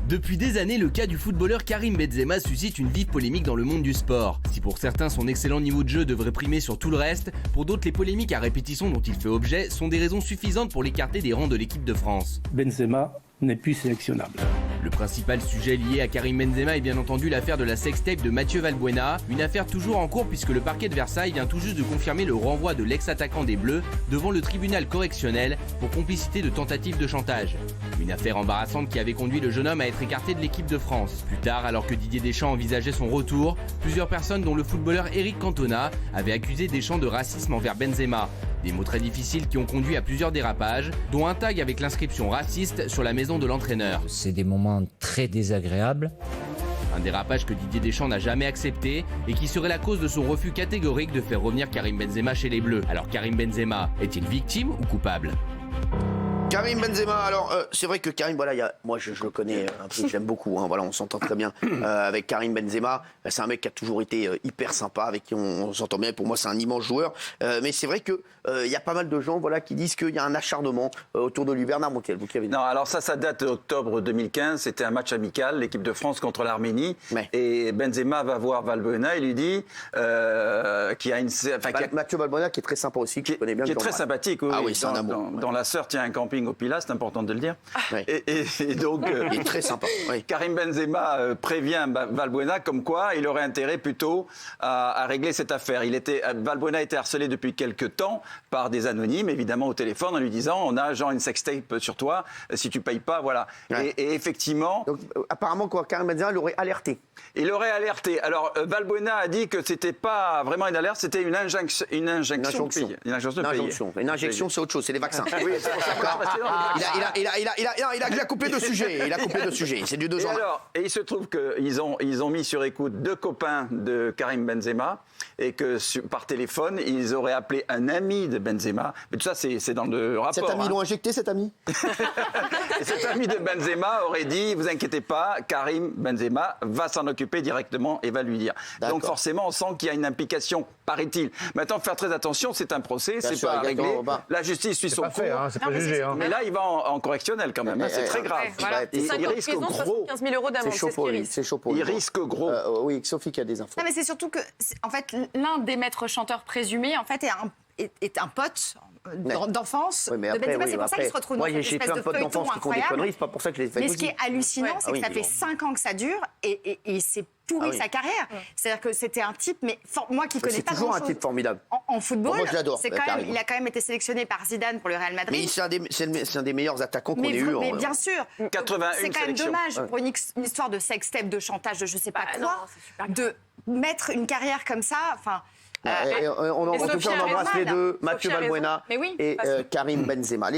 Depuis des années, le cas du footballeur Karim Benzema suscite une vive polémique dans le monde du sport. Si pour certains son excellent niveau de jeu devrait primer sur tout le reste, pour d'autres les polémiques à répétition dont il fait objet sont des raisons suffisantes pour l'écarter des rangs de l'équipe de France. Benzema n'est plus sélectionnable. Le principal sujet lié à Karim Benzema est bien entendu l'affaire de la sextape de Mathieu Valbuena, une affaire toujours en cours puisque le parquet de Versailles vient tout juste de confirmer le renvoi de l'ex-attaquant des Bleus devant le tribunal correctionnel pour complicité de tentative de chantage. Une affaire embarrassante qui avait conduit le jeune homme à être écarté de l'équipe de France. Plus tard, alors que Didier Deschamps envisageait son retour, plusieurs personnes dont le footballeur Eric Cantona avaient accusé Deschamps de racisme envers Benzema. Des mots très difficiles qui ont conduit à plusieurs dérapages, dont un tag avec l'inscription raciste sur la maison de l'entraîneur. C'est des moments très désagréables. Un dérapage que Didier Deschamps n'a jamais accepté et qui serait la cause de son refus catégorique de faire revenir Karim Benzema chez les Bleus. Alors Karim Benzema est-il victime ou coupable ? Karim Benzema, alors c'est vrai que Karim, voilà, moi je le connais un peu, je l'aime beaucoup, hein, voilà, on s'entend très bien avec Karim Benzema. C'est un mec qui a toujours été hyper sympa, avec qui on s'entend bien. Pour moi, c'est un immense joueur. Mais c'est vrai que y a pas mal de gens, voilà, qui disent qu'il y a un acharnement autour de lui. Bernard Montiel, vous qui avez dit. Non, alors ça date d'octobre 2015. C'était un match amical, l'équipe de France contre l'Arménie. Ouais. Et Benzema va voir Valbuena et lui dit qu'il y a une, Mathieu Valbuena qui est très sympa aussi, qui connaît bien. Qui est très sympathique. Oui, ah oui, c'est un amour. Dans la Sœur, il y a un camping au Pilat, c'est important de le dire. Ouais. Et donc, il est très sympa. Oui. Karim Benzema prévient Valbuena comme quoi il aurait intérêt plutôt à régler cette affaire. Valbuena était harcelé depuis quelques temps par des anonymes, évidemment au téléphone, en lui disant on a genre une sextape sur toi, si tu payes pas, voilà. Ouais. Et effectivement... Donc, apparemment, quoi, Karim Benzema l'aurait alerté. Il aurait alerté. Alors, Valbuena a dit que c'était pas vraiment une alerte, c'était une injonction. Une injonction, c'est autre chose, c'est les vaccins. Oui, c'est pour ça il a coupé de sujet. C'est du 2 ans. Et il se trouve qu'ils ont mis sur écoute 2 copains de Karim Benzema et que par téléphone, ils auraient appelé un ami de Benzema. Mais tout ça, c'est dans le rapport. Cet ami, ils l'ont injecté, cet ami. Et cet ami de Benzema aurait dit, vous inquiétez pas, Karim Benzema va s'en occuper directement et va lui dire. Donc forcément, on sent qu'il y a une implication, paraît-il. Maintenant, faire très attention, c'est un procès, c'est pas réglé. La justice suit son cours. C'est pas jugé. Mais là, il va en correctionnel quand même. C'est très grave. Voilà. Il risque gros. 15 000 € d'amende. C'est chaud pour lui. Il risque gros. Oui, Sophie qui a des infos. Non, mais c'est surtout que, en fait, l'un des maîtres chanteurs présumés, en fait, est un pote d'enfance de Benzema. C'est pour ça qu'il se retrouve dans cette espèce de feuilleton incroyable. C'est pas pour ça que je les fais. Mais ce qui est hallucinant, c'est que ça fait 5 ans que ça dure et c'est pourri sa carrière. C'est-à-dire que c'était un type, mais moi qui connais pas grand-chose. C'est toujours un type formidable. En football, moi je l'adore. Il a quand même été sélectionné par Zidane pour le Real Madrid. Mais c'est un des meilleurs attaquants qu'on ait eu. Mais bien sûr. 81 c'est quand même dommage pour une histoire de sextape, de chantage, de je sais pas quoi, de mettre une carrière comme ça. Enfin. On embrasse les deux, Mathieu Valbuena et Karim Benzema.